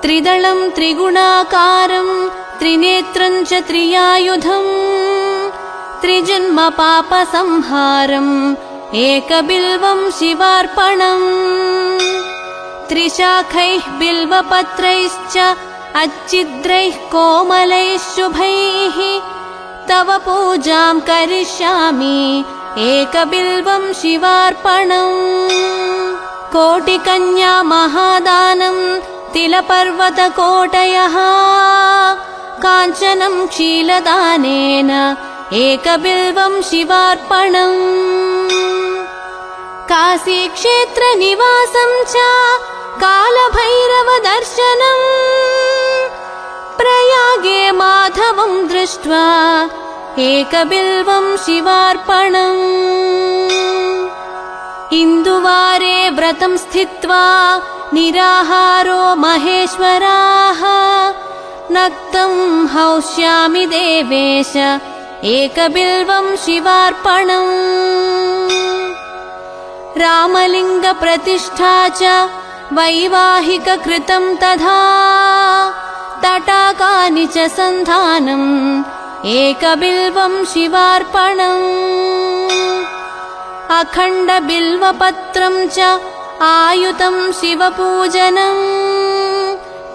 त्रिदलं त्रिगुणाकारं त्रिनेत्रं च त्रियायुधं त्रिजन्म पापसंहारम् एकबिल्वं शिवार्पणम् त्रिशाखैः बिल्वपत्रैश्च अच्छिद्रैः कोमलैः शुभैः तव पूजां करिष्यामि एकबिल्वं शिवार्पणम् कोटिकन्या महादानं तिलपर्वतकोटयः काञ्चनं क्षीलदानेन एकबिल्वं शिवार्पणम् काशीक्षेत्रनिवासं च कालभैरवदर्शनम् प्रयागे माधवं दृष्ट्वा एकबिल्वं शिवार्पणम् इन्दुवारे व्रतं स्थित्वा निराहारो महेश्वराः नक्तं हौष्यामि देवेश एकबिल्वं शिवार्पणम् रामलिङ्गप्रतिष्ठा च वैवाहिककृतं तथा तटाकानि च सन्धानम् एकबिल्वं शिवार्पणम् अखण्डबिल्वपत्रं च आयुतं शिवपूजनम्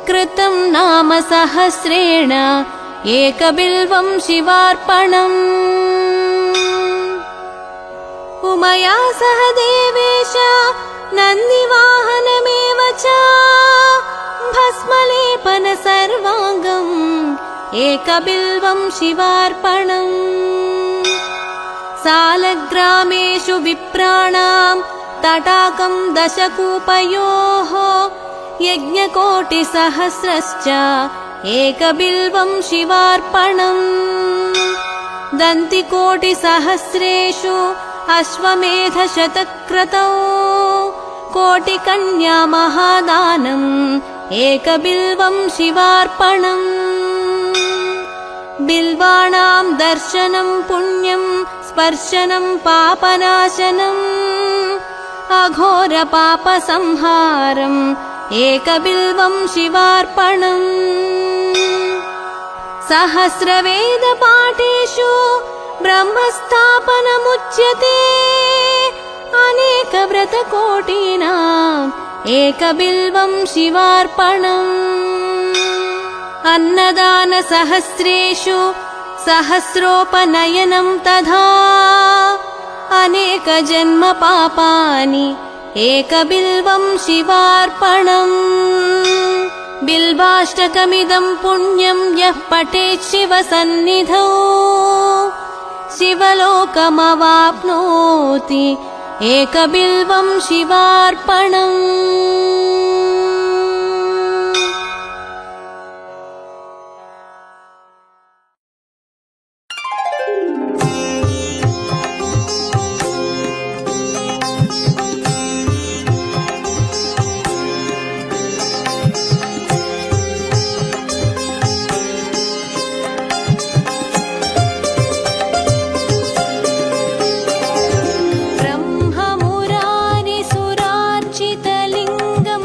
कृतं नाम सहस्रेण एकबिल्वं शिवार्पणम् उमया सह देवेश नन्दिवाहनमेव च भस्मलेपन सर्वाङ्गम् एकबिल्वं शिवार्पणम् सालग्रामेषु विप्राणां तटाकं दशकूपयोः यज्ञकोटिसहस्रश्च एकबिल्वं शिवार्पणम् दन्तिकोटिसहस्रेषु अश्वमेधशतक्रतौ कोटिकन्या महादानम् एकबिल्वं शिवार्पणम् बिल्वाणां दर्शनं पुण्यं स्पर्शनं पापनाशनम् अघोरपापसंहारम् एकबिल्वं शिवार्पणम् सहस्रवेदपाठेषु ब्रह्मस्थापनमुच्यते अनेकव्रतकोटीनाम् एकबिल्वं शिवार्पणम् अन्नदानसहस्रेषु सहस्रोपनयनं तथा अनेकजन्मपापानि एकबिल्वं शिवार्पणम् बिल्वाष्टकमिदं पुण्यं यः पठेत् शिवसन्निधौ शिवलोकमवाप्नोति एकबिल्वं शिवार्पणम् ब्रह्ममुरारिसुरार्चितलिङ्गम्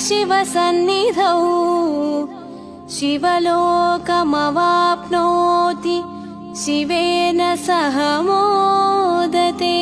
शिवसन्निधौ शिवलोकमवाप्नोति शिवेन सह मोदते।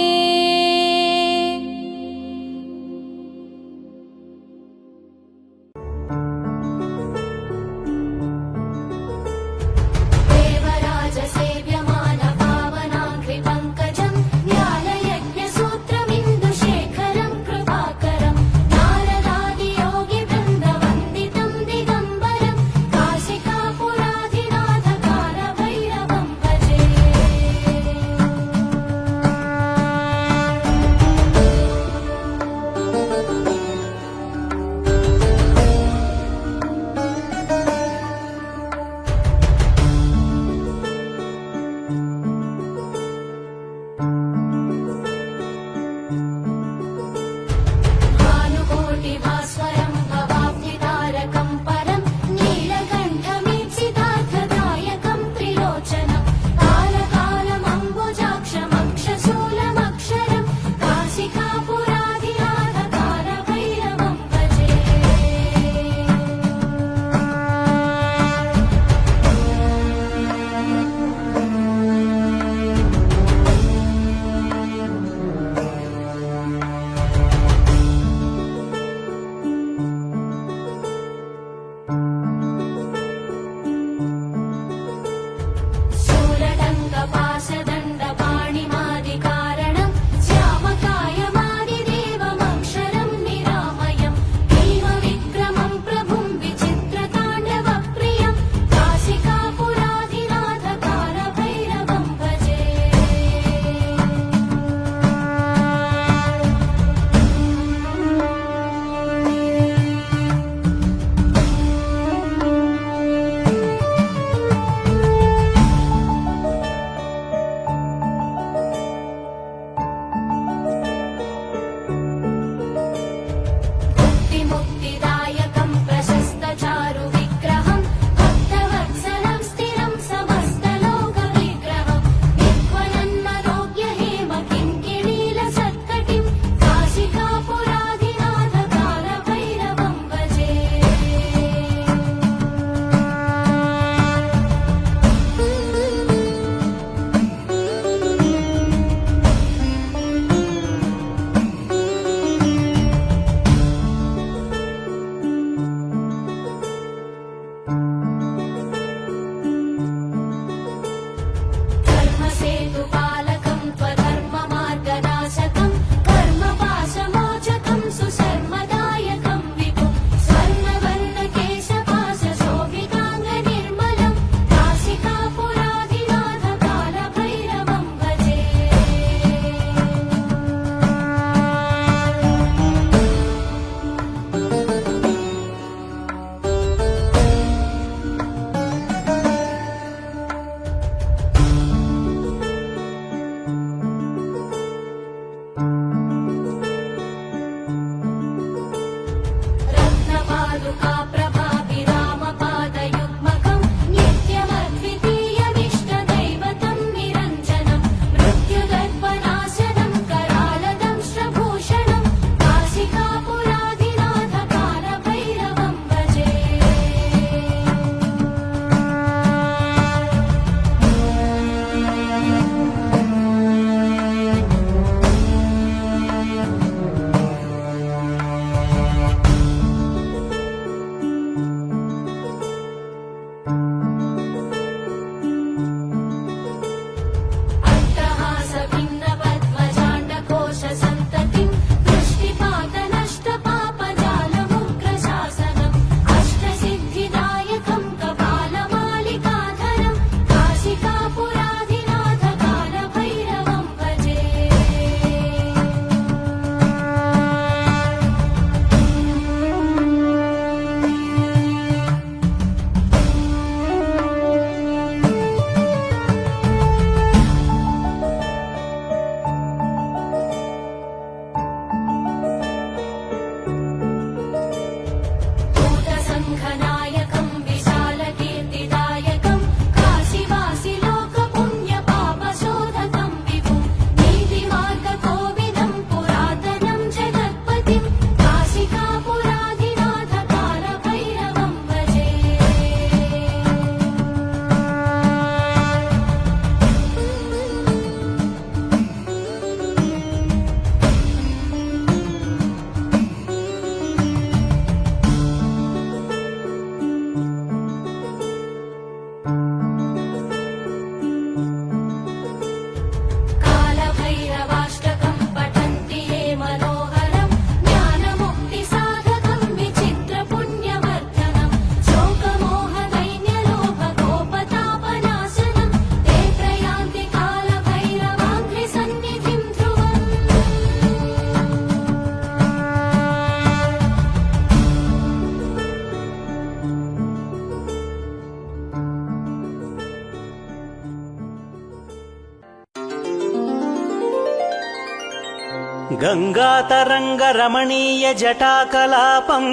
గంగాతరంగరమణీయ జటాకలాపం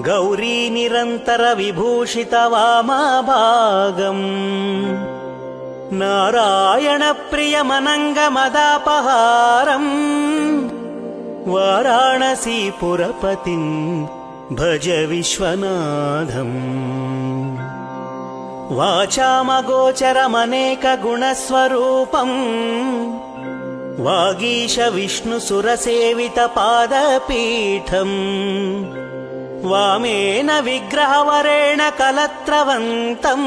గౌరీ నిరంతర విభూషిత వామభాగం నారాయణ ప్రియమనంగమదాపహారం వారాణసీపురపతిం భజ విశ్వనాథం వాచామగోచరమనేక గుణస్వరూపం వాగీశ విష్ణుసురసేవిత పాదపీఠం వామేన విగ్రహవరేణ కలత్రవంతం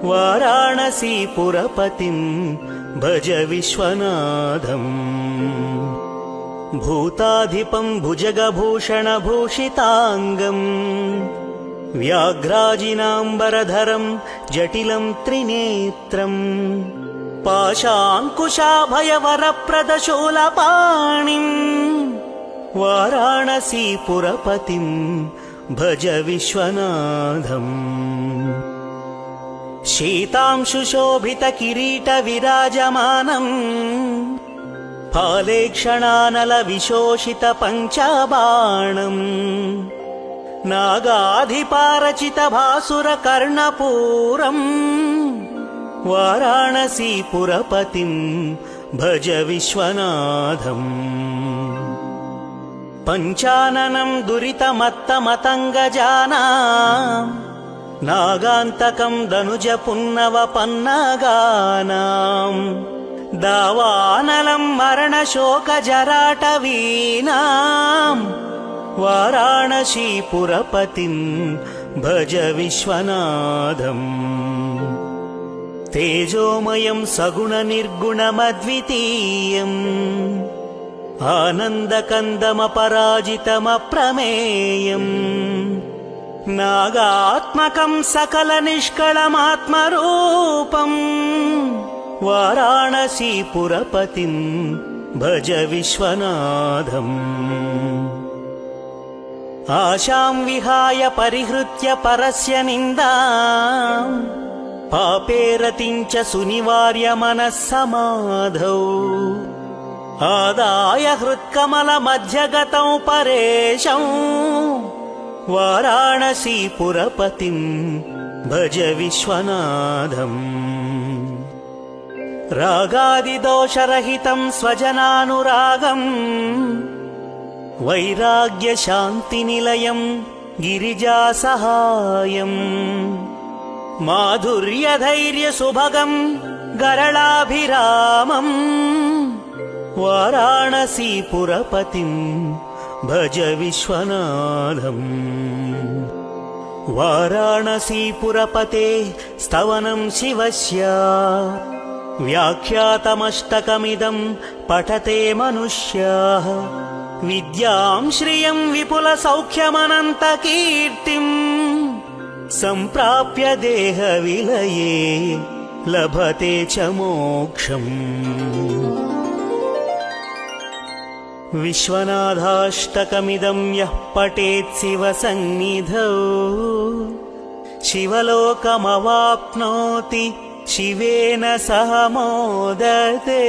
వారాణసీపురపతిం భజ విశ్వనాథం భూతాధిపం భుజగభూషణభూషితాంగం వ్యాఘ్రాజినాంబరధరం జటిలం త్రినేత్రం పాశాంకుశాభయవరప్రదశూలపాణిం వారాణసీపురపతిం భజ విశ్వనాథం శీతాంశుశోభితకిరీటవిరాజమానం फालेक्षणानलविशोषितपञ्चबाणम् नागाधिपारचितभासुरकर्णपूरम् वाराणसीपुरपतिं भज विश्वनाथम् पञ्चाननं दुरितमत्तमतङ्गजानां नागान्तकं दनुजपुन्नवपन्नगानाम् दावानलं मरणशोकजराटवीनां वाराणसीपुरपतिं भज विश्वनाथम् तेजोमयं सगुणनिर्गुणमद्वितीयम् आनन्दकन्दमपराजितमप्रमेयम् नागात्मकं सकलनिष्कळमात्मरूपम् वाराणसीपुरपतिं भज विश्वनाथम् आशां विहाय परिहृत्य परस्य निन्दां पापे रतिं च सुनिवार्य मनः समाधौ आदाय हृत्कमलमध्यगतौ परेशं वाराणसीपुरपतिं भज विश्वनाथम् रागादिदोषरहितं स्वजनानुरागम् वैराग्यशान्तिनिलयं गिरिजासहायम् माधुर्यधैर्यसुभगं गरलाभिरामम् वाराणसीपुरपतिं भज विश्वनाथम् वाराणसीपुरपते स्तवनं शिवस्य व्याख्यातमष्टकमिदं पठते मनुष्याः विद्यां श्रियं विपुलसौख्यमनन्तकीर्तिं सम्प्राप्य देहविलये लभते च मोक्षम् विश्वनाथाष्टकमिदं यः पठेत् शिवसन्निधौ शिवलोकमवाप्नोति शिवेन सह मोदते।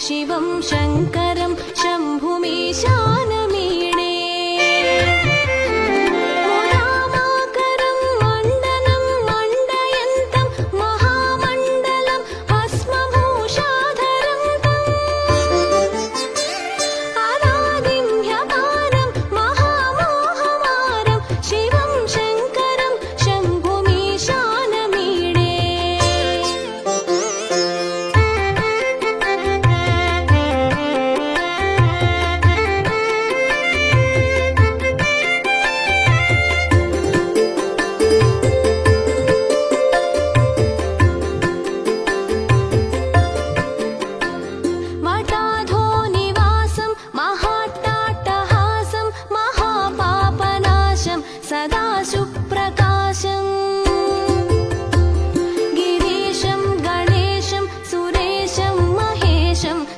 शिवं शङ्करं शम्भुमीशानमीडे मुदामाकरं मण्डनं मण्डयन्तं महामण्डलं भस्मभूषाधरं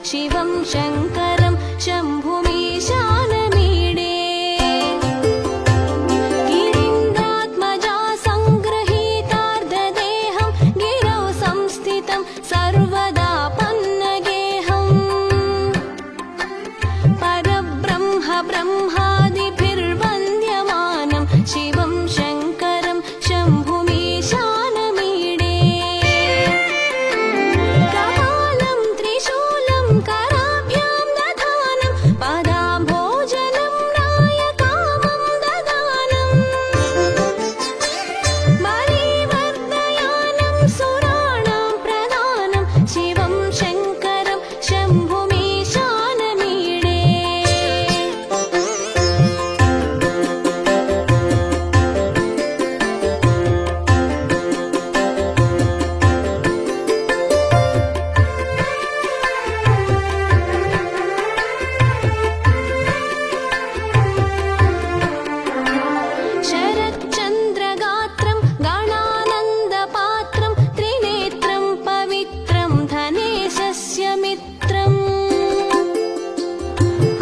शिवं शङ्करं शम्भुमीशानमीडे गिरीन्द्रात्मजा सङ्गृहीतार्धदेहं गिरौ संस्थितं सर्वदा पन्नगेहम् परब्रह्म ब्रह्मादिभिर्वन्द्यमानं शिवं शङ्करं शम्भुमीशानमीडे कपालं त्रिशूलं कराभ्यां दधानं पदाम्भोजनं नायकामं ददानं बलिवर्धयानं सुराणां प्रदानं शिवं शङ्करं शम्भुमीशानमीडे शरच्चन्द्रगात्रं गणानन्दपात्रं त्रिनेत्रं पवित्रं धनेशस्य मित्रम्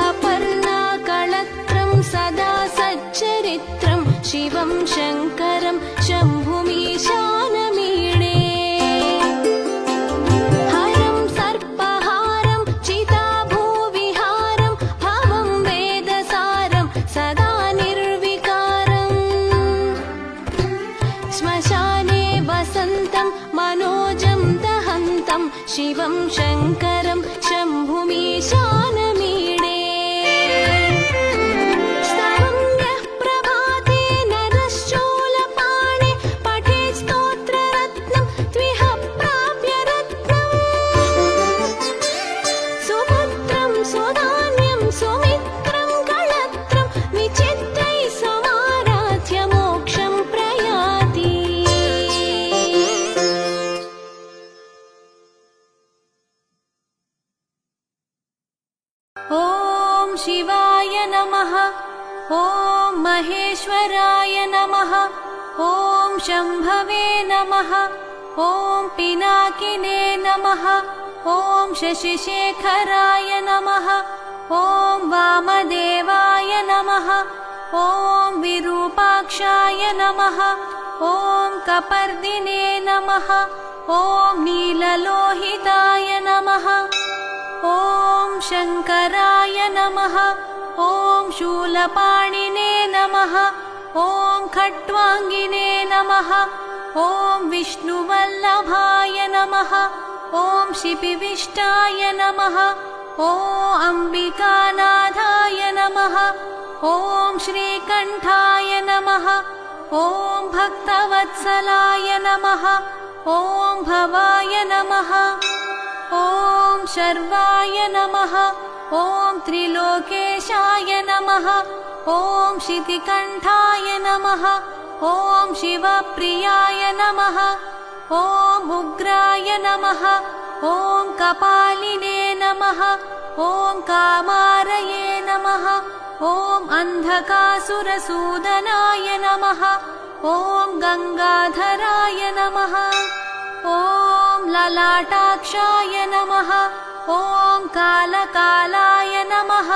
अपर्णाकळत्रं सदा सच्चरित्रं शिवं शङ्करं शम्भुमीशानमीडे हरं सर्पहारं चिताभूविहारं भवं वेदसारं सदा निर्विकारम् श्मशाने वसन्तं मनोजं दहन्तं शिवं शङ्करं शम्भुमीशानमीडे स्तवं यः प्रभाते नरश्चूलपाणे पठेत् स्तोत्ररत्नं त्विह प्राप्य रत्नम् सुपुत्रं सुधान्यं सुमित्रं कळत्रं विचित्रैः समाराध्य मोक्षं प्रयाति ॐ शिवाय नमः ॐ महेश्वराय नमः ॐ शम्भवे नमः ॐ पिनाकिने नमः ॐ शशिशेखराय नमः ॐ वामदेवाय नमः ॐ विरूपाक्षाय नमः ॐ कपर्दिने नमः ॐ नीललोहिताय नमः ॐ शङ्कराय नमः ॐ शूलपाणिने नमः ॐ खट्वाङ्गिने नमः ॐ विष्णुवल्लभाय नमः ॐ शिपिविष्टाय नमः ॐ अम्बिकानाथाय नमः ॐ श्रीकण्ठाय नमः ॐ भक्तवत्सलाय नमः ॐ भवाय नमः ॐ शर्वाय नमः ॐ त्रिलोकेशाय नमः ॐ शितिकण्ठाय नमः ॐ शिवप्रियाय नमः ॐ उग्राय नमः ॐ कपालिने नमः ॐ कामारये नमः ॐ अन्धकासुरसूदनाय नमः ॐ गङ्गाधराय नमः ॐ ललाटाक्षाय नमः ॐ कालकालाय नमः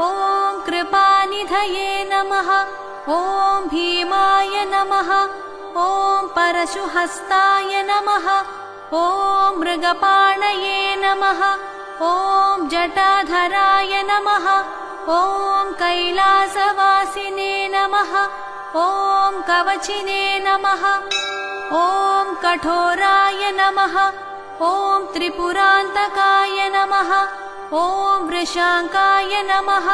ॐ कृपानिधये नमः ॐ भीमाय नमः ॐ परशुहस्ताय नमः ॐ मृगपाणये नमः ॐ जटाधराय नमः ॐ कैलासवासिने नमः ॐ कवचिने नमः ॐ कठोराय नमः ॐ त्रिपुरान्तकाय नमः ॐ वृषाङ्काय नमः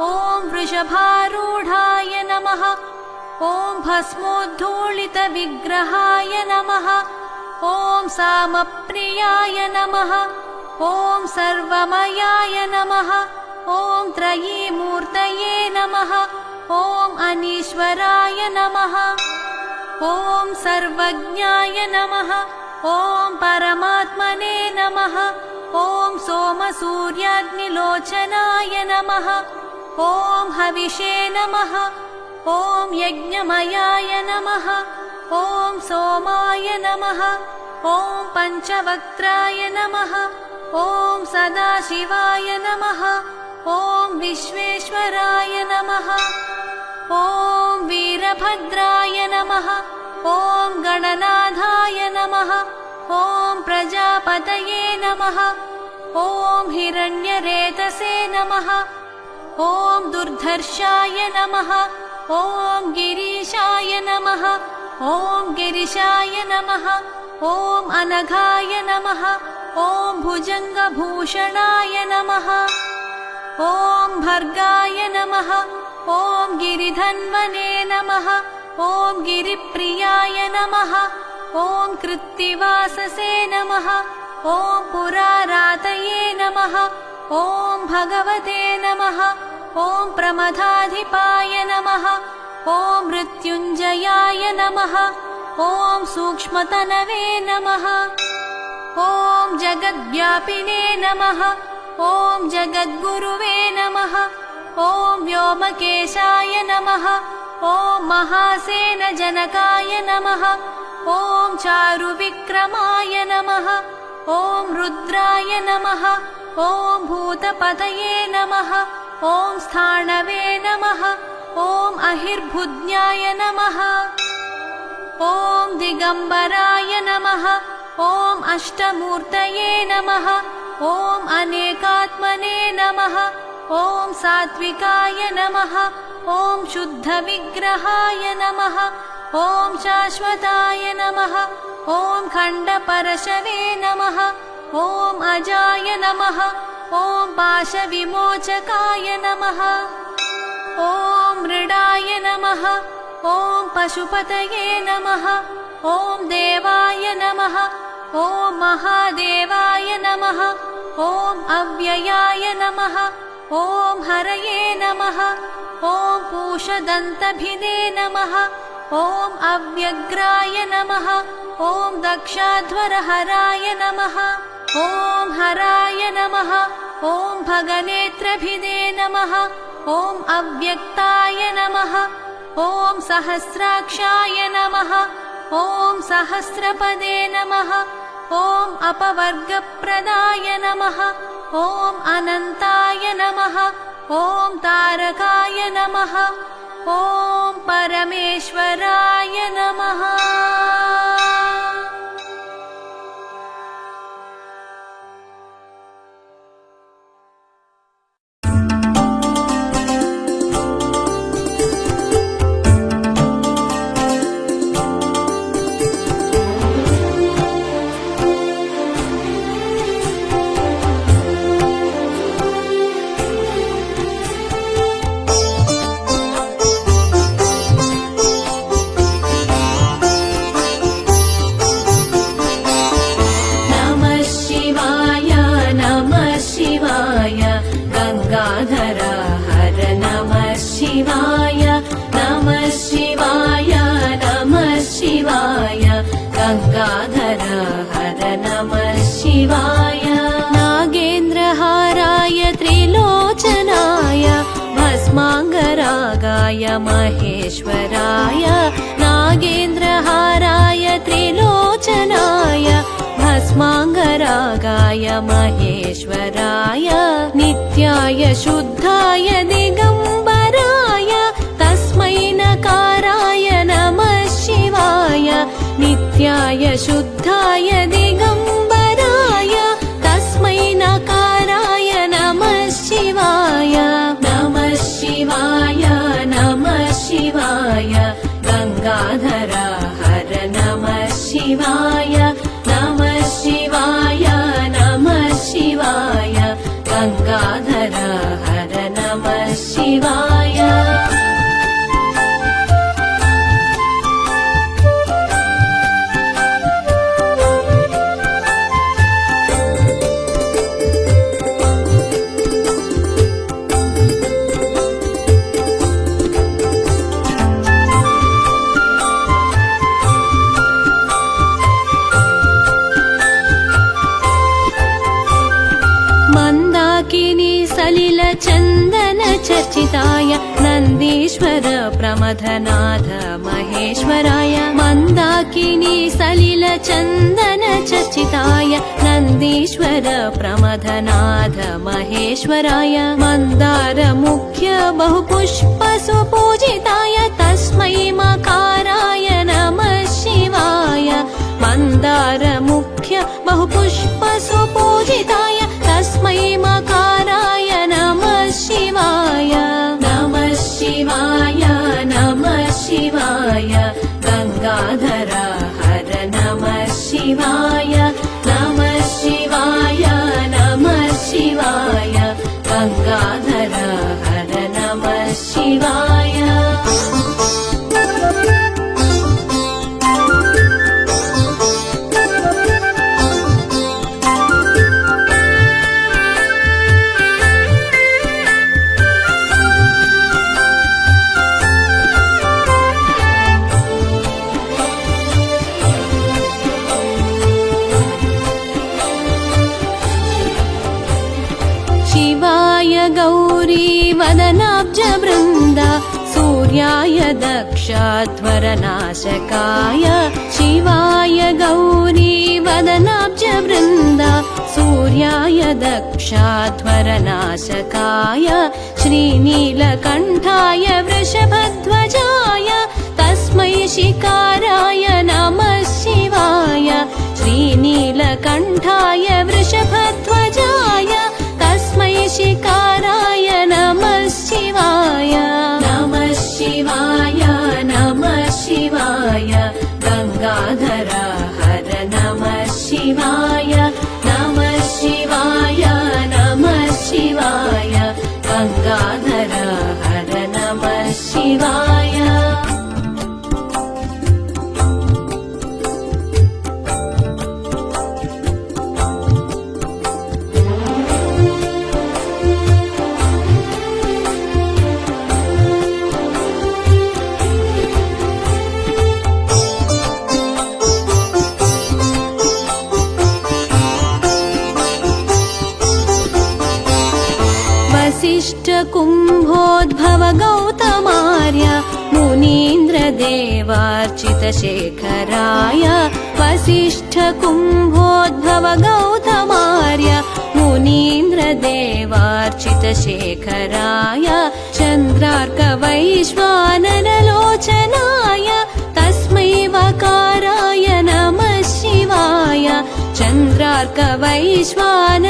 ॐ वृषभारूढाय नमः ॐ भस्मोद्धूलितविग्रहाय नमः ॐ सामप्रियाय नमः ॐ सर्वमयाय नमः ॐ त्रयीमूर्तये नमः ॐ अनीश्वराय नमः ॐ सर्वज्ञाय नमः ॐ परमात्मने नमः ॐ सोमसूर्याग्निलोचनाय नमः ॐ हविषे नमः ॐ यज्ञमयाय नमः ॐ सोमाय नमः ॐ पञ्चवक्त्राय नमः ॐ सदाशिवाय नमः ॐ विश्वेश्वराय नमः ॐ वीरभद्राय नमः ॐ गणनाथाय नमः ॐ प्रजापतये नमः ॐ हिरण्यरेतसे नमः ॐ दुर्धर्षाय नमः ॐ गिरीशाय नमः ॐ गिरिशाय नमः ॐ अनघाय नमः ॐ भुजङ्गभूषणाय नमः ॐ भर्गाय नमः ॐ गिरिधन्वने नमः ॐ गिरिप्रियाय नमः ॐ कृत्तिवाससे नमः ॐ पुरारातये नमः ॐ भगवते नमः ॐ प्रमथाधिपाय नमः ॐ मृत्युञ्जयाय नमः ॐ सूक्ष्मतनवे नमः ॐ जगद्व्यापिने नमः ॐ जगद्गुरुवे नमः ॐ व्योमकेशाय नमः ॐ महासेनजनकाय नमः ॐ चारुविक्रमाय नमः ॐ रुद्राय नमः ॐ भूतपतये नमः ॐ स्थाणवे नमः ॐ अहिर्भुज्ञाय नमः ॐ दिगम्बराय नमः ॐ अष्टमूर्तये नमः ॐ अनेकात्मने नमः ॐ सात्विकाय नमः ॐ शुद्धविग्रहाय नमः ॐ शाश्वताय नमः ॐ खण्डपरशवे नमः ॐ अजाय नमः ॐ पाशविमोचकाय नमः ॐ मृडाय नमः ॐ पशुपतये नमः ॐ देवाय नमः ॐ महादेवाय नमः ॐ अव्ययाय नमः ॐ हरये नमः ॐ पूषदन्तभिदे नमः ॐ अव्यग्राय नमः ॐ दक्षाध्वरहराय नमः ॐ हराय नमः ॐ भगनेत्रभिदे नमः ॐ अव्यक्ताय नमः ॐ सहस्राक्षाय नमः ॐ सहस्रपदे नमः ॐ अपवर्गप्रदाय नमः ॐ अनन्ताय नमः ॐ तारकाय नमः ॐ परमेश्वराय नमः गंगाधर हर नमः शिवाय नागेन्द्रहाराय त्रिलोचनाय भस्मांगरागाय महेश्वराय नागेन्द्रहाराय त्रिलोचनाय भस्मांगरागाय महेश्वराय नित्याय शुद्धाय दिगंबराय तस्मै नकाराय नमः शिवाय नित्याय शुद्धाय दिगंबराय तस्मै नकाराय नमः शिवाय नमः शिवाय नमः शिवाय गंगाधर हर नमः शिवाय नमः शिवाय नमः शिवाय गंगाधर हर नमः शिवाय सलिल चन्दन चर्चिताय नन्द नन्दीश्वर प्रमथनाथ महेश्वराय मन्दाकिनी सलिल चन्दन चर्चिताय नन्दीश्वर प्रमथनाथ महेश्वराय मन्दार मुख्य बहुपुष्प सुपूजिताय तस्मै मकाराय नमः शिवाय मन्दार मुख्य बहुपुष्प सुपूजिताय तस्मै मकाराय नमः शिवाय नमः शिवाय नमः शिवाय गंगाधर हर नमः शिवाय नमः शिवाय नमः शिवाय गंगाधर हर नमः शिवाय शिवाय गौरी वदनाब्ज वृन्द सूर्याय दक्षध्वरनाशकाय शिवाय गौरी वदनाब्ज वृन्द सूर्याय दक्षध्वरनाशकाय श्रीनीलकण्ठाय वृषभध्वजाय तस्मै शिकाराय नमः शिवाय श्रीनीलकण्ठाय वृषभध्वजाय तस्मै शिकाराय नमः शिवाय नमः शिवाय नमः शिवाय गंगाधर हर नमः शिवाय नमः शिवाय नमः शिवाय गंगाधर हर नमः शिवाय वसिष्ठ कुम्भोद्भव गौतमार्य मुनीन्द्र देवार्चित शेखराय वसिष्ठ कुम्भोद्भव गौतमार्य मुनीन्द्र देवार्चित शेखराय चन्द्रार्क वैश्वानरलोचनाय तस्मै वकाराय नमः शिवाय चन्द्रार्क वैश्वानरलोचनाय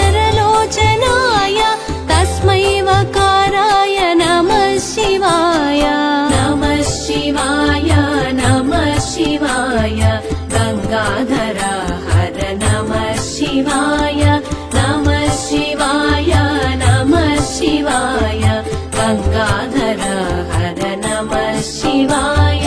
तस्मै वकाराय नमः शिवाय नमः शिवाय नमः शिवाय गंगाधर हर नमः शिवाय नमः शिवाय नमः शिवाय गंगाधर हर नमः शिवाय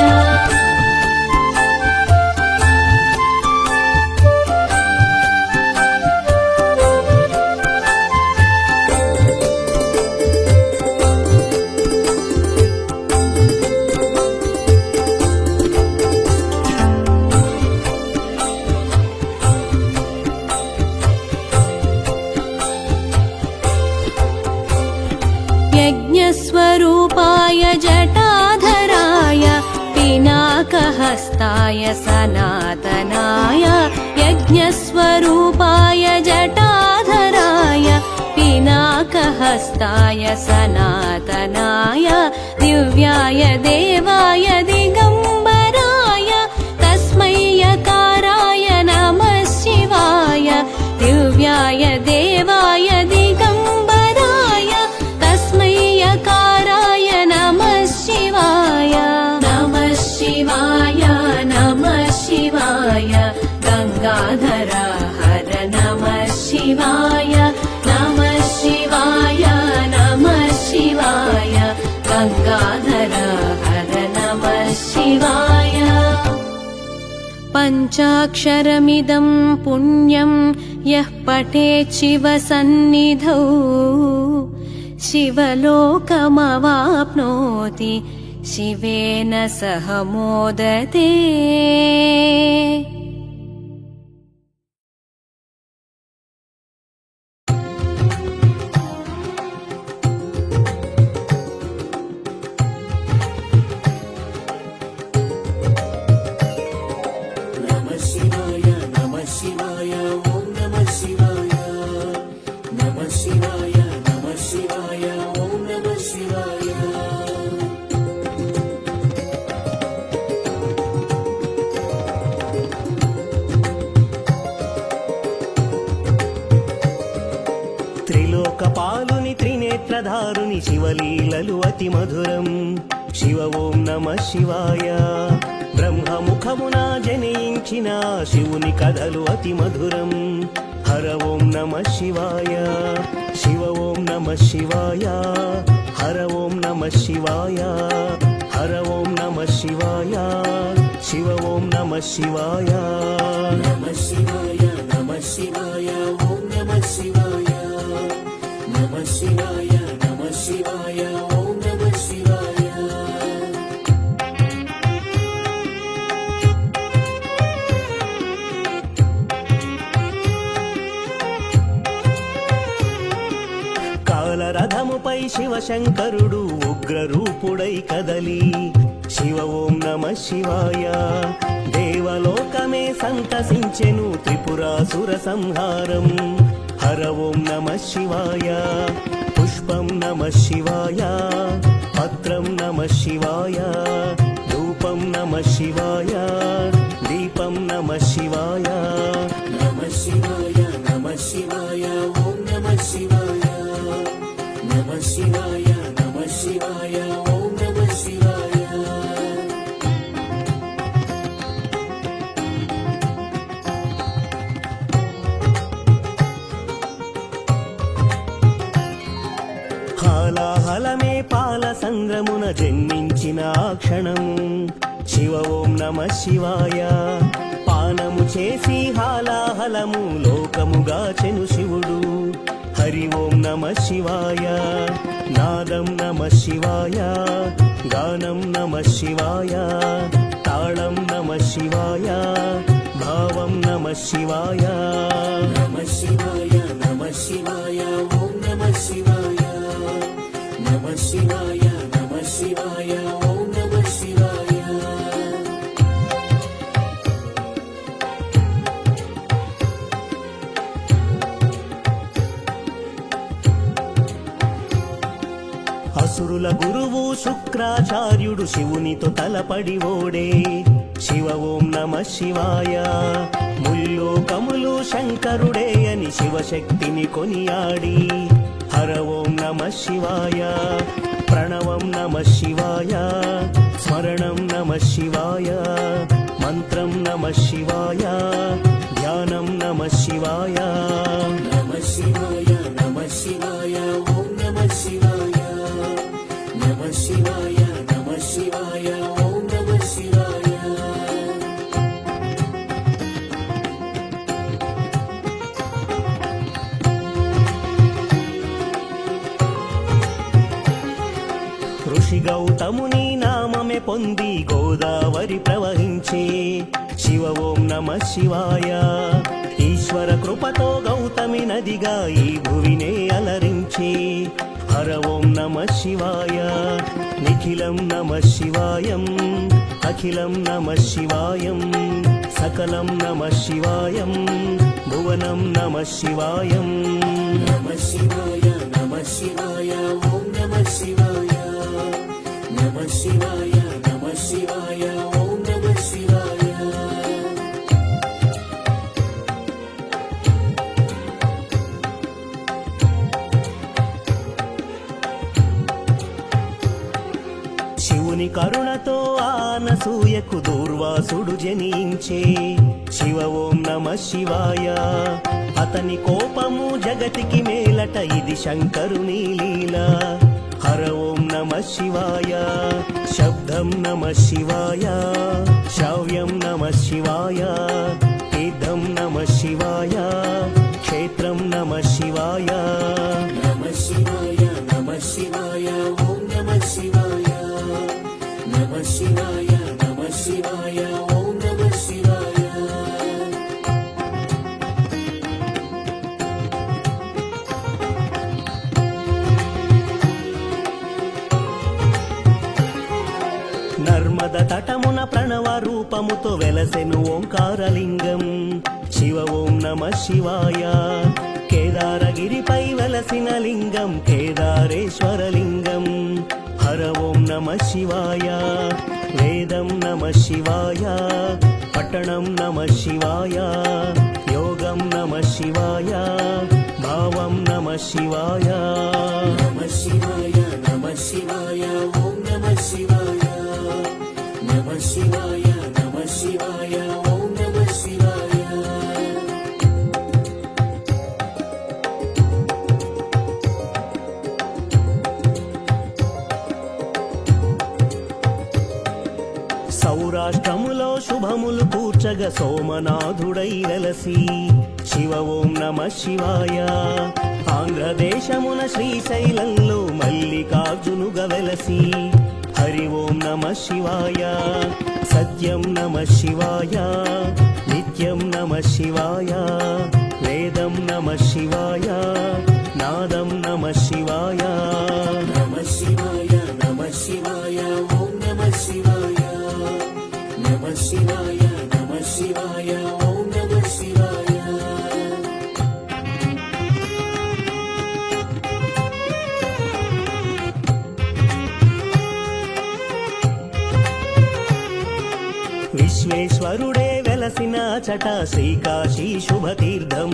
यज्ञस्वरूपाय जटाधराय पिनाकहस्ताय सनातनाय यज्ञस्वरूपाय जटाधराय पिनाकहस्ताय सनातनाय दिव्याय देवाय दिगंबराय तस्मै यकाराय नमः शिवाय दिव्याय देवाय दिगंबराय तस्मै यकाराय नमः शिवाय नमः शिवाय नमः शिवाय गंगाधर हर नमः शिवाय नमः शिवाय नमः शिवाय गंगाधर हर नमः शिवाय पञ्चाक्षरमिदं पुण्यं यः पठेत् शिवसन्निधौ शिवलोकमवाप्नोति शिवेन सह मोदते। నమః శివాయ నమః శివాయ ఓం నమః శివాయ. త్రిలోకపాలుని త్రినేత్రధారుని శివలీలలు అతి మధురం. శివ ఓం నమః శివాయ. బ్రహ్మముఖమున జనించిన శివుని కథలు అతి మధురం. హర ఓం నమః శివాయ. శివ ఓం నమః శివాయ. హర ఓం నమః శివాయ. హర ఓం నమః శివాయ. శివ ఓం నమః శివాయ. నమః శివాయ నమః శివాయ ఓం నమః శివాయ. నమః శివాయ నమః శివాయ ఓం నమః శివాయ. కాలరథముపై శివశంకరుడు ఉగ్రరూపుడై కదలి శివ ఓం నమః శివాయ. దేవలోకమే సంతసించెను త్రిపురాసుర సంహారం. హర ఓం నమః శివాయ. పుష్పం నమః శివాయ. పత్రం నమః శివాయ. ధూపం నమః శివాయ. దీపం నమః శివాయ. నమః శివాయ నమః శివాయ ఓం నమః శివాయ. నమః శివాయ నమః శివాయ ఓం నమః శివాయ. హాలాహలమే పాల సంద్రమున జన్మించిన ఆ క్షణము శివ ఓం నమః శివాయ. పానము చేసి హాలాహలము లోకముగాచెను శివుడు. హరి ఓం నమః శివాయ. నాదం నమః శివాయ. గానం నమః శివాయ. తాళం నమః శివాయ. భావం నమః శివాయ. నమః శివాయ నమః శివాయ ఓం నమః శివాయ. నమః శివాయ నమః శివాయ ఓం నమః శివాయ. అసురుల గురువు శుక్రాచార్యుడు శివునితో తలపడి ఓడే. శివ ఓం నమః శివాయ. ముల్లోకములు శంకరుడే అని శివశక్తిని కొనియాడి. హర ఓం నమః శివాయ. ప్రణవం నమః శివాయ. స్మరణం నమః శివాయ. మంత్రం నమః శివాయ. ధ్యానం నమః శివాయ. నమః శివాయ నమః శివాయ ఓం నమః శివాయ. నమః శివాయ నమః శివాయ ఓం నమః శివాయ. ఋషి గౌతముని నామమే పొంది గోదావరి ప్రవహించే. శివ ఓం నమః శివాయ. ఈశ్వర కృపతో గౌతమి నదిగా ఈ భువినే అలరించే. హర ఓం నమః శివాయ. నిఖిలం నమః శివాయం. అఖిలం నమః శివాయం. సకలం నమః శివాయం. భువనం నమః శివాయం. నమః శివాయ నమః శివాయ ఓం నమః శివాయ. నమః శివాయ నమః శివాయ ఓం నమః శివాయ. శివుని కరుణతో ఆనసూయకు దూర్వాసుడు జనించే. శివ ఓం నమః శివాయ. అతని కోపము జగతికి మేలట ఇది శంకరుని లీల. హర ఓం నమః శివాయ. శబ్దం నమః శివాయ. శ్రవ్యం నమః శివాయ. తీర్థం నమః శివాయ. క్షేత్రం నమః శివాయ. నమః శివాయ నమః శివాయ ఓం నమః శివాయ. నమః శివాయ నమః శివాయ ఓం నమః శివాయ. నర్మద తటమున ప్రణవ రూపముతో వెలసెను ఓంకారలింగం. శివ ఓం నమః శివాయ. కేదారగిరిపై వెలసిన లింగం కేదారేశ్వరలింగం. హర ఓం నమ శివాయ, వేదం నమ శివాయ, పట్టణం నమ శివాయ, యోగం నమ శివాయ, భావం నమ శివాయ. నమ శివాయ నమ శివాయ ఓం నమ శివాయ నమ శివాయ నమ శివాయ ఓం నమ శివాయ. సౌరాష్ట్రములో శుభములు కూర్చగ సోమనాథుడై వెలసి శివ ఓం నమ శివాయ. ఆంధ్రదేశమున శ్రీశైలంలో మల్లికార్జునుగా వెలసి హరి ఓం నమ శివాయ. సత్యం నమ శివాయ, నిత్యం నమ శివాయ, వేదం నమ శివాయ, నాదం నమ శివాయ. నమ శివాయ నమ శివాయ ఓం నమ శివాయ నమ శివాయ నమ శివాయ ఓం నమ శివాయ. విశ్వేశ్వరుడే వెలసిన చట శ్రీకాశీ శుభతీర్థం.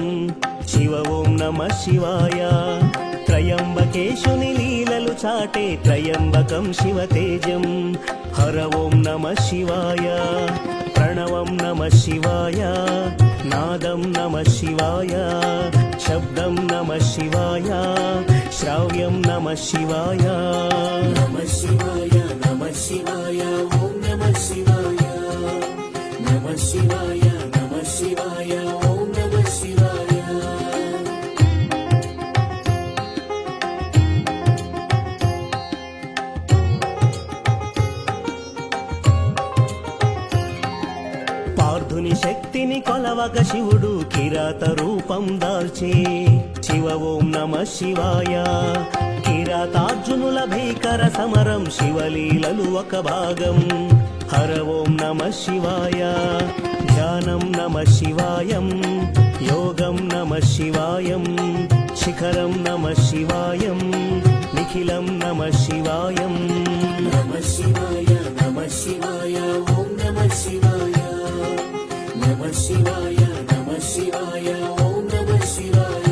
శివ ఓం నమ శివాయ. త్రయంబకేశుని లీలలు చాటే త్రయంబకం శివతేజం. హర ఓం నమ శివాయ. ప్రణవం నమ శివాయ, నాదం నమ శివాయ, శబ్దం నమ శివాయ, శ్రావ్యం నమ శివాయ. నమ శివాయ నమ శివాయ ఓం నమ శివాయ నమ శివాయ నమ శివాయ ఓం నమ శివాయ. పార్థుని శక్తిని కొలవక శివుడు కిరాత రూపం దాల్చే శివ ఓం నమ శివాయ. కిరాతార్జునుల భీకర సమరం శివలీలలు ఒక భాగం. హర ఓం నమ శివాయ. ధ్యానం నమ శివాయం, యోగం నమ శివాయం, శిఖరం నమ శివాయం, నిఖిలం నమ శివాయం. నమ శివాయ నమ శివాయ ఓం నమ శివాయ నమ శివాయ నమ శివాయ ఓం నమ శివాయ.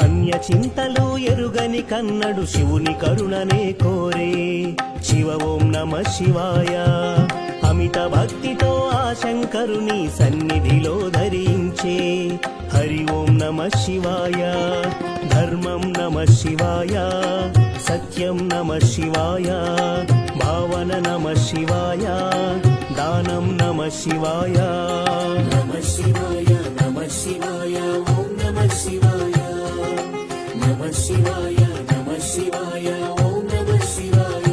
అన్య చింతలు ఎరుగని కన్నడు శివుని కరుణనే కోరే శివ ఓం నమ శివాయ. అమిత భక్తితో ఆ శంకరుని సన్నిధిలో ధరించే హరి ఓం నమ శివాయ. ధర్మం నమ శివాయ, సత్యం నమ శివాయ, భావన నమ శివాయ, దానం నమ శివాయ. నమ శివాయ నమ శివాయ ఓం నమ శివాయ నమ శివాయ నమ శివాయ ఓం నమ శివాయ.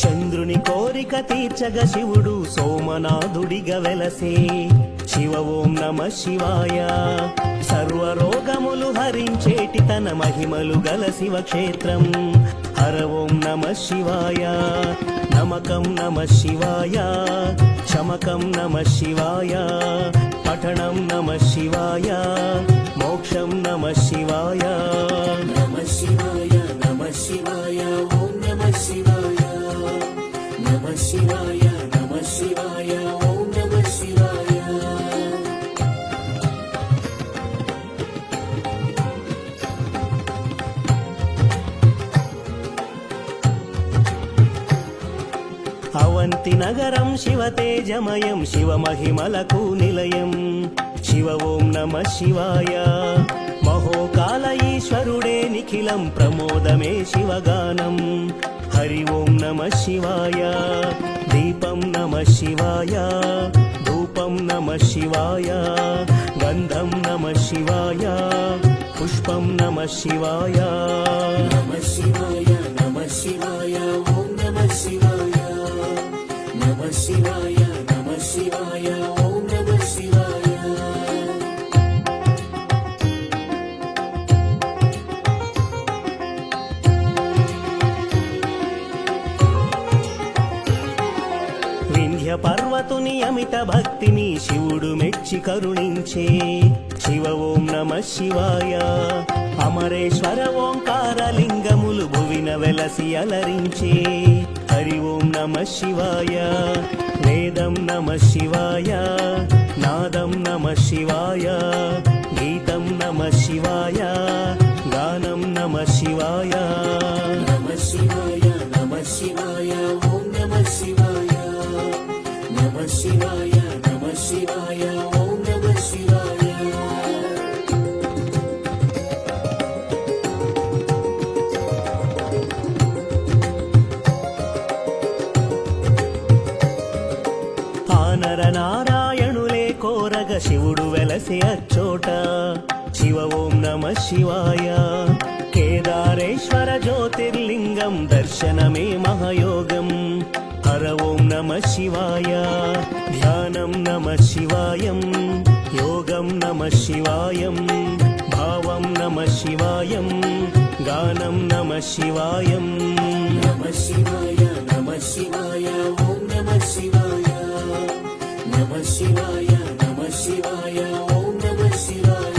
చంద్రుని కోరిక తీర్చగ శివుడు సోమనాథుడిగా వెలసే శివ ఓం నమ శివాయ. సర్వరోగములు హరించేటి తన మహిమలు గల శివక్షేత్రం. హర ఓం నమ శివాయ. నమకం నమ శివాయ, శమకం నమ శివాయ, పఠనం నమ శివాయ, మోక్షం నమ శివాయ. నమ శివాయ నమ శివాయ ఓం నమ శివాయ నమ శివాయ నమ శివాయ ఓం నమ శివాయ. అవంతి నగరం శివతేజమయం శివ మహిమలకు నిలయం. శివ ఓం నమ శివాయ. మహోకాల ఈశ్వరుడే నిఖిలం ప్రమోదమే శివగానం. హరి ఓం నమ శివాయ. దీపం నమ శివాయ, ధూపం నమ శివాయ, గంధం నమ శివాయ, పుష్పం నమ శివాయ. నమ శివాయ నమ శివాయ ఓం నమ శివాయ నమ శివాయ నమ శివాయ ఓం శమిత భక్తిని శివుడు మెచ్చి కరుణించే శివ ఓం నమ శివాయ. అమరేశ్వర ఓంకార లింగములు భువిన వెలసి అలరించే హరి ఓం నమ శివాయ. వేదం నమ శివాయ, నాదం నమ శివాయ, గీతం నమ శివాయ, గానం నమ శివాయ. నమ శివాయ నమ శివాయ ఓం నమ శివాయ. నమ శివాయ నమ శివాయ ఓం నమ శివాయ. ఆనర నారాయణులే కోరగ శివుడు వెలసే అచ్చోట శివ ఓం నమ శివాయ. కేదారేశ్వర జ్యోతిర్లింగం దర్శనమే మహాయోగం హర ఓం నమ శివాయ. ధ్యానం నమ శివాయం, యోగం నమ శివాయం, భావం నమ శివాయం, గానం నమ శివాయం. నమ శివాయ నమ శివాయ ఓం నమ శివాయ. నమ శివాయ నమ శివాయ ఓం నమ శివాయ.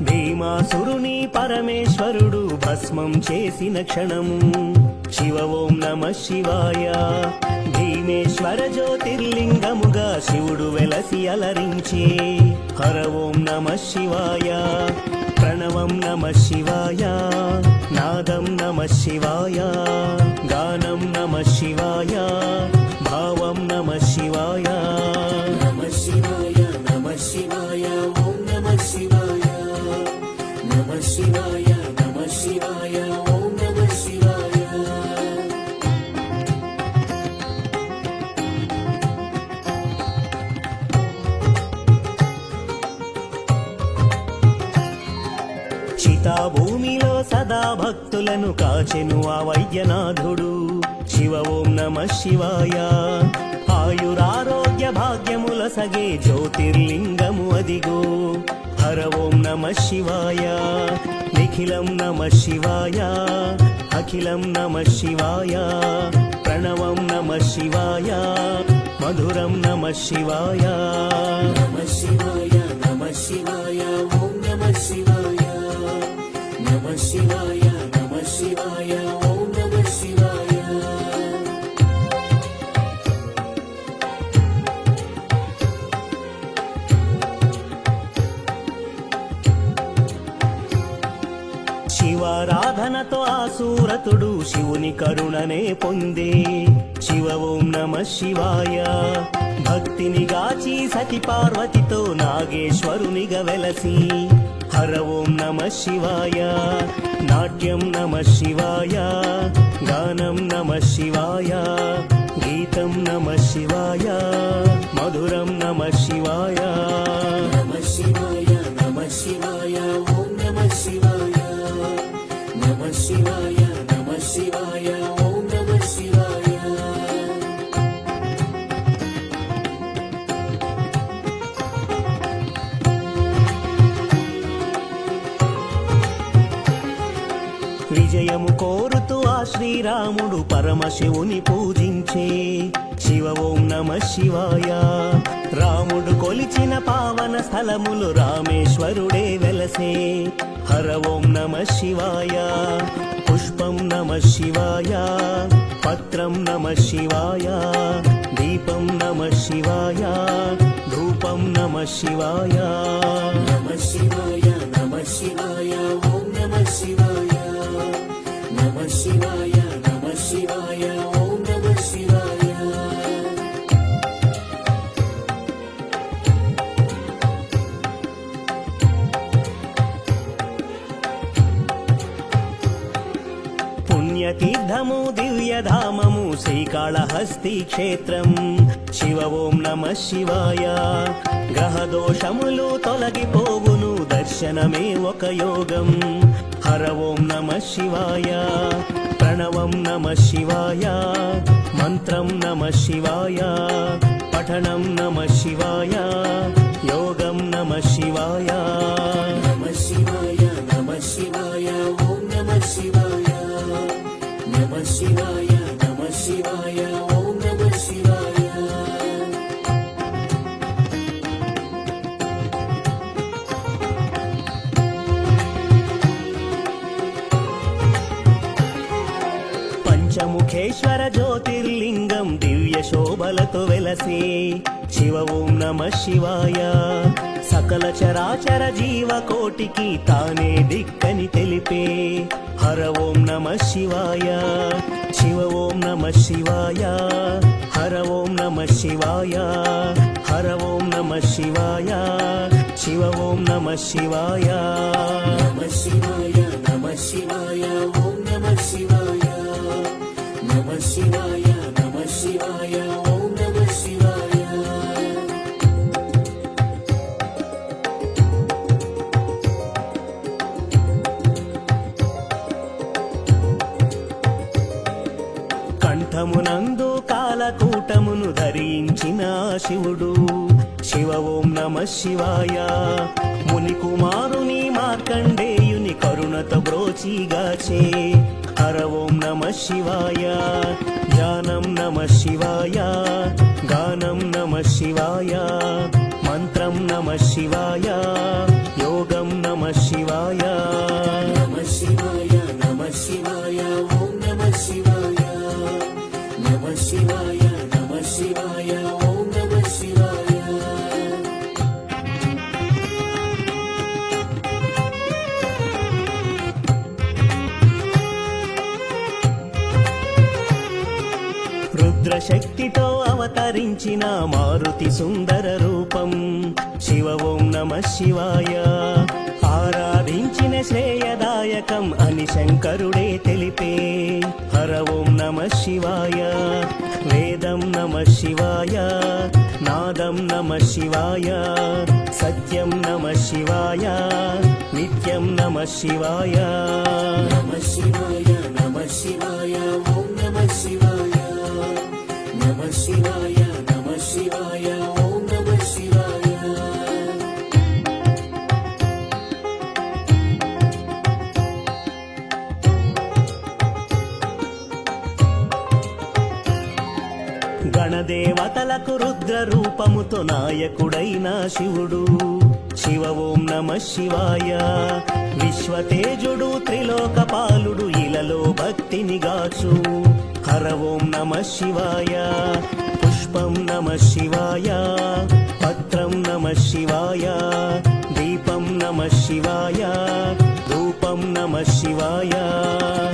భీమాసురుని పరమేశ్వరుడు భస్మం చేసిన క్షణము శివ ఓం నమ శివాయ. భీమేశ్వర జ్యోతిర్లింగముగా శివుడు వెలసి అలరించే హర ఓం నమ శివాయ. ప్రణవం నమ శివాయ, నాదం నమ శివాయ, గానం నమ శివాయ, భావం నమ శివాయ. నమ శివాయ నమ శివాయ ఓం నమ శివాయ. నమ శివాయ నమ శివాయ ఓం నమ శివాయ. శితాభూమిలో సదా భక్తులను కాచెను ఆ వైద్యనాథుడు శివ ఓం నమ శివాయ. ఆయురారోగ్య భాగ్యముల సగే జ్యోతిర్లింగము అదిగో హర ఓం నమ శివాయ. నిఖిలం నమ శివాయ, అఖిలం నమ శివాయ, ప్రణవం నమ శివాయ, మధురం నమ శివాయ. నమ శివాయ నమ శివాయ ఓం నమ శివాయ. నమ శివాయ నమ శివాయ ఓం నమ శివాయ. శివారాధనతో ఆ సూరతుడు శివుని కరుణనే పొందే శివ ఓం నమ శివాయ. భక్తిని గాచి సతి పార్వతితో నాగేశ్వరునిగా వెలసి హర ఓం నమ శివాయ. నాట్యం నమ శివాయ, గానం నమ శివాయ, గీతం నమ శివాయ, మధురం నమ శివాయ. నమ శివాయ నమ శివాయ ఓం నమ శివాయ. నమ శివాయ నమ శివాయ ఓం నమ శివాయ. విజయము కోరుతూ ఆ శ్రీరాముడు పరమశివుని పూజించే శివ ఓం నమ శివాయ. రాముడు కొలిచిన పావన స్థలములు రామేశ్వరుడే వెలసే హర ఓం నమ శివాయ. పుష్పం నమ శివాయ, పత్రం నమ శివాయ, దీపం నమ శివాయ, ధూపం నమ శివాయ. నమ శివాయ నమ శివాయ ఓం నమ శివాయ. నమ శివాయ నమ శివాయ ఓం నమ శివాయ. పుణ్యతీర్థము దివ్యధామము శ్రీకాళహస్తి క్షేత్రం శివ ఓం నమ శివాయ. గ్రహ దోషములు తొలగిపోవును దర్శనమే ఒక యోగం హర ఓం నమ శివాయ. ప్రణవం నమ శివాయ, మంత్రం నమ శివాయ, పఠనం నమ శివాయ, యోగం నమ శివాయ. ఈశ్వర జ్యోతిర్లింగం దివ్య శోభలతో వెలసే శివ ఓం నమ శివాయ సకల చరాచర జీవకోటికి తానే దిక్కని తెలిపే హర ఓం నమ శివాయ శివ ఓం నమ శివాయ హర ఓం నమ శివాయ హర ఓం నమ శివాయ శివ ఓం నమ శివాయ నమ శివాయ నమ శివాయ ఓం నమ శివాయ నమ శివాయ నమ శివాయ ఓం నమ శివాయ కంఠమునందు కాలకూటమును ధరించిన శివుడు శివ ఓం నమ శివాయ ముని కుమారుని మార్కండేయుని కరుణతో బ్రోచిగాచే హర ఓం నమ శివాయ ధ్యానం నమ శివాయ గానం నమ శివాయ మంత్రం నమ శివాయ యోగం నమ శివాయ నమ శివాయ నమ శివాయ ఓం నమ శివాయ నమ శివాయ నమ శివాయ ఓం నమ శివాయ రుద్రశక్తితో అవతరించిన మారుతి సుందర రూపం శివ ఓం నమ శివాయ ఆరాధించిన శ్రేయదాయకం అని శంకరుడే తెలిపే హర ఓం నమ శివాయ వేదం నమ శివాయ నాదం నమ శివాయ సత్యం నమ శివాయ నిత్యం నమ శివాయ నమ శివాయ నమ శివాయ ఓం నమ శివాయ నమ శివాయ నమ శివాయ ఓం నమ శివాయ గణదేవతలకు రుద్ర రూపముతో నాయకుడైన శివుడు శివ ఓం నమ శివాయ విశ్వతేజుడు త్రిలోకపాలుడు ఇలలో భక్తిని గాచు హర ఓం నమ శివాయ పుష్పం నమ శివాయ పత్రం నమ శివాయ దీపం నమ శివాయ ధూపం నమ శివాయ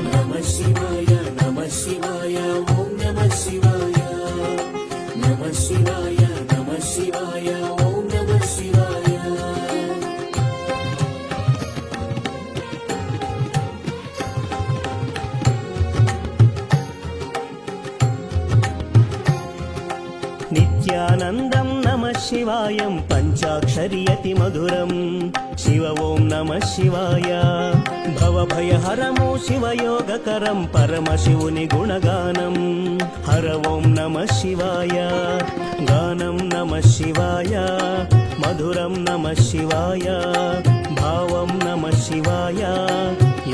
నమ శివాయ నమ శివాయ ఓం నమ శివాయ నమ శివాయ నమ శివాయ ఓం నమ శివాయ నిత్యానందం నమ శివాయం పంచాక్షరి అతి మధురం శివ ఓం నమ శివాయ భవభయహరము శివయోగకరం పరమశివుని గుణగానం హర ఓం నమ శివాయ గానం నమ శివాయ మధురం నమ శివాయ భావం నమ శివాయ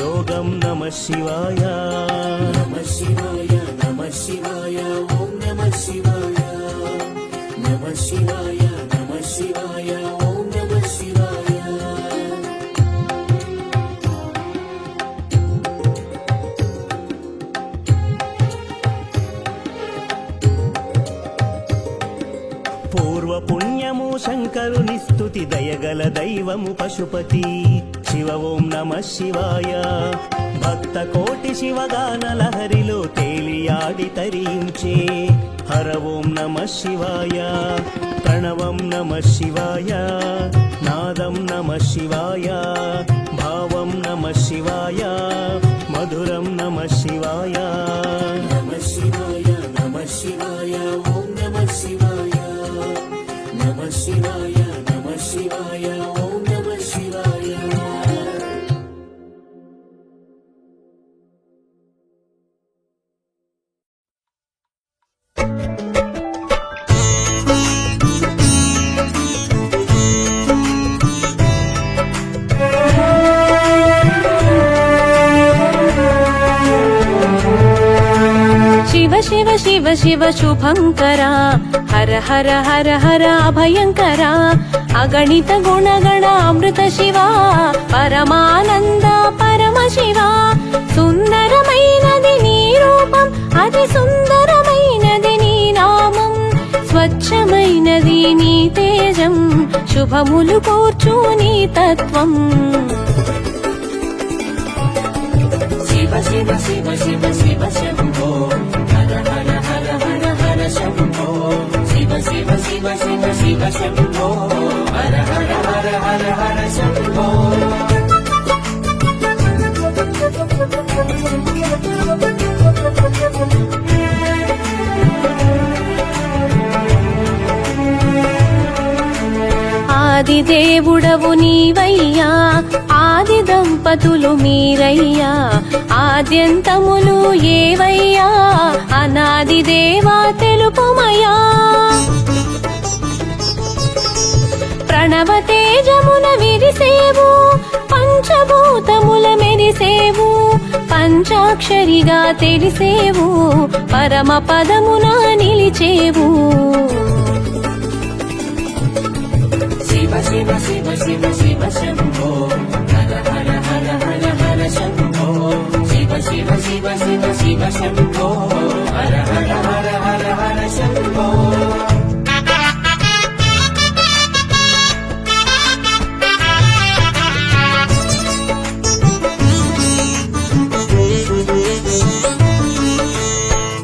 యోగం నమ శివాయ నమ శివాయ నమ శివాయ ఓం నమ శివాయ నమ శివాయ నమ శివాయ ఓం నమ శివాయ పూర్వ పుణ్యము శంకరుని స్తుతి దయగల దైవము పశుపతి శివ ఓం నమ శివాయ భక్త కోటి శివగాన లహరిలో తేలియాడి తరించే హర ఓం నమ శివాయ ప్రణవం నమ శివాయ నాదం నమ శివాయ భావం నమ శివాయ మధురం నమ శివాయ నమ శివాయ నమ శివాయ ఓం నమ శివాయ నమ శివాయ నమ శివాయ ఓం నమ శివాయ శివ శివ శివ శివ శుభంకరా హర హర హర హర అభయంకరా అగణిత గుణగణ అమృత శివ పరమానంద పరమ శివ సుందరమైనది నీ రూపం అతి స్వచ్ఛమైనది నీ తేజం, శుభములు కూర్చు నీ తత్వం. శివ శివ శివ శివ శివ శంభో హర హర హర హర హర శంభో శివ శివ శివ శివ శివ శంభో హర హర హర హర హర శంభో. ఆది దేవుడవు నీవయ్యా, ఆది దంపతులు మీరయ్యా, ఆద్యంతములు ఏవయ్యా, అనాది దేవా తెలుపుమయ్యా. ప్రణవ తేజమున విరిసేవు, పంచభూతముల మెరిసేవు, పంచాక్షరిగా తెలిసేవు, పరమ పదమున నిలిచేవు. శివ శివ శివ శివ శివ శంభో హర హర హర హర హర శంభో శివ శివ శివ శివ శివ శంభో హర హర హర హర హర శంభో.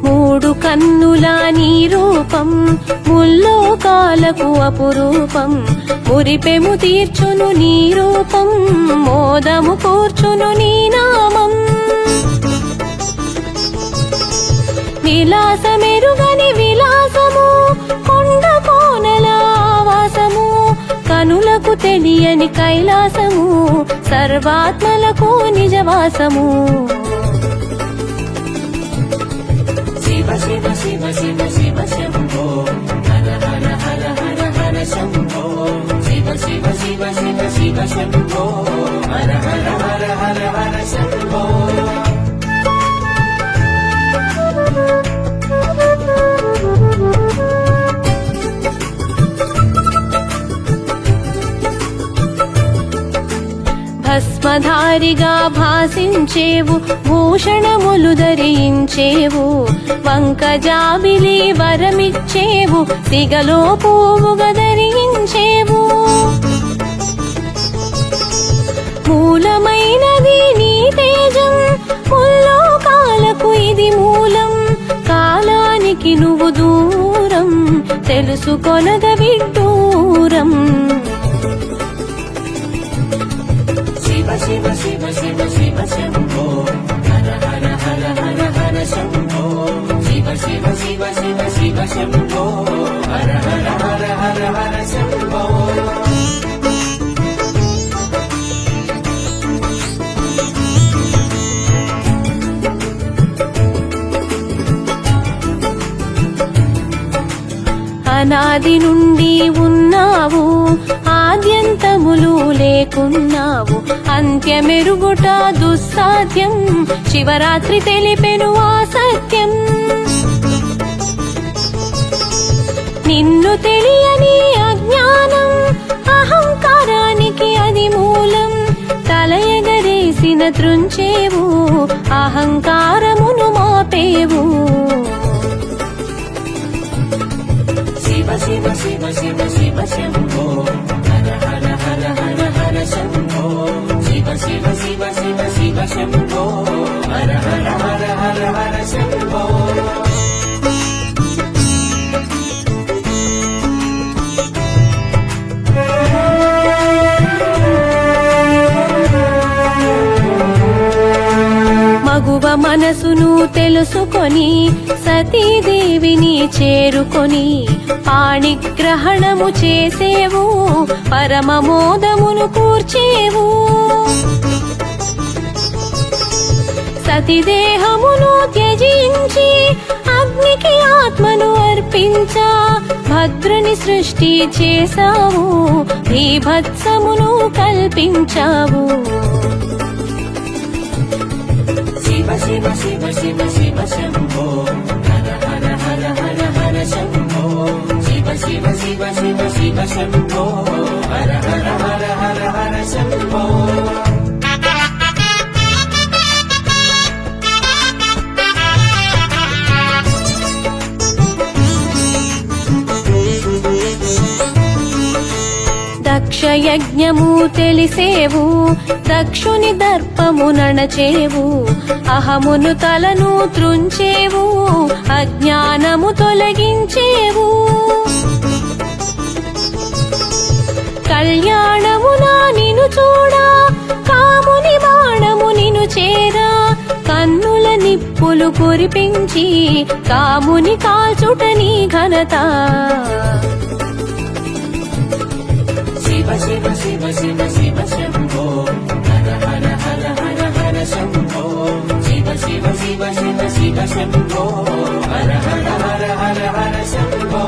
మూడు కన్నుల నీ రూపం, ముల్లోకాలకు అపురూపం, మురిపెము తీర్చును నీ రూపం, మోదము కూర్చును నీ నామం. విలాసమెరుగని విలాసము, కొండ కోనల ఆవాసము, కనులకు తెలియని కైలాసము, సర్వాత్మలకు నిజవాసము. శివ శివ శివ శివ శివ శంభో హర హర హర హర హర శంభో శివ శివ శివ శివ శివ శంభో హర హర హర హర హర శంభో. భస్మధారిగా భాసించేవు, భూషణములు ధరించేవు, వంకజాబిలి వరమిచ్చేవు, సిగలో పువ్వుగా ధరించేవు. మూలమైనది నీ తేజం, ముల్లోకాలకు ఇది మూలం, కాలానికి నువ్వు దూరం, తెలుసుకొనగ విడ్డూరం. శివ శివ శివ శివ శివ శంభో హర హర హర హర హర శంభో శివ శివ శివ శివ శివ శంభో హర హర హర హర హర శంభో. అనాది నుండి ఉన్నావు, ఆద్యంతములు లేకున్నావు, అంత్యమెరుగుట దుస్సాధ్యం, శివరాత్రి తెలిపెను ఆ సత్యం. నిన్ను తెలియని అజ్ఞానం, అహంకారానికి అది మూలం, తల ఎగరేసిన త్రుంచేవు, అహంకారమును మాపేవు. శివ శివ శివ శివ శివ శంభో హర హర హర హర హర శంభో శివ శివ శివ శివ శివ శంభో హర హర హర హర హర శంభో. మగువ మనసును తెలుసుకొని సతీదేవిని చేరుకొని పాణిగ్రహణము చేసేవు, పరమమోదమును కూర్చేవు. సతిదేహమును త్యజించి అగ్నికి ఆత్మను అర్పించా, భద్రుని సృష్టి చేశావు, భీభత్సమును కల్పించావు. శివ శివ శివ శివ శివ శంభో హర హర హర హర హర శంభో శివ శివ శివ శివ శివ శంభో హర హర హర హర హర శంభో. యజ్ఞము తెలిసేవు దక్షుని దర్పము నడచేవు అహమును తలను త్రుంచేవు అజ్ఞానము తొలగించేవు కళ్యాణమునా నిను చూడా కాముని బాణము నిను చేరా కన్నుల నిప్పులు కురిపించి కాముని కాల్చుట నీ ఘనత శివ శివ శివ శివ శివ శంభో హర హర హర హర హర శంభో శివ శివ శివ శివ శివ శంభో హర హర హర హర హర శంభో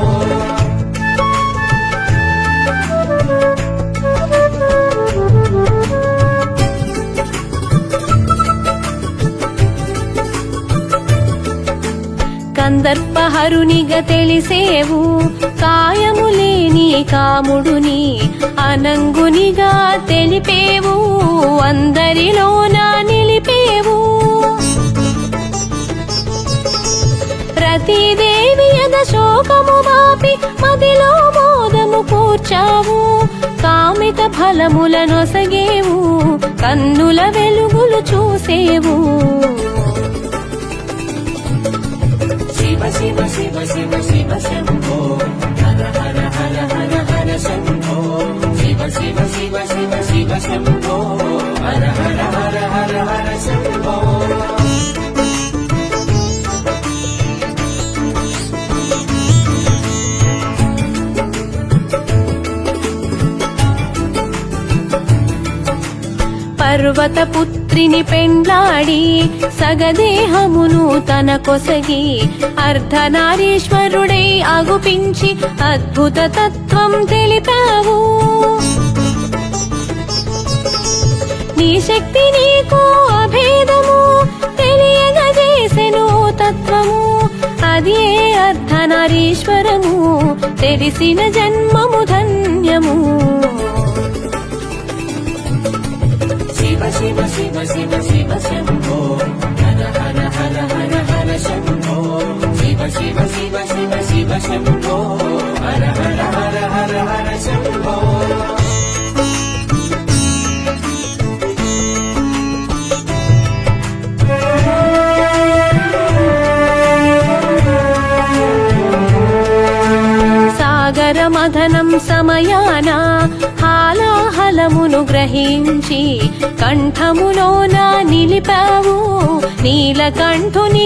కందర్పహరునిగా తెలిసేవు కాయము లేని కాముడుని అనంగునిగా తెలిపేవు అందరిలోన నిలిపేవు ప్రతిదేవి యద శోకము బాపి మదిలో మోదము కూర్చావు కామిత ఫలముల నొసగేవు కన్నుల వెలుగులు చూసేవు శివ శివ శివ శివ శివ శంభో హర హర హర హర హర శంభో శివ శివ శివ శివ శివ శంభో హర హర హర హర హర శంభో పర్వత పుత్రిని పెండ్లాడి సగదేహమును తన కొసగి అర్ధనారీశ్వరుడై అగుపించి అద్భుత తత్వం తెలిపావు నీ శక్తి నీకు అభేదము తెలియగజేసెను తత్వము అది అర్ధనారీశ్వరము తెలిసిన జన్మము ధన్యము శివ శివ శివ శివ శివ శంభో హర హర హర హర హర శంభో శివ శివ శివ శివ శివ శంభో హర హర హర హర హర శంభో సాగర మథనం సమయాన హాలాహలమును గ్రహించి కంఠములోన నిలిపావు నీలకంఠుని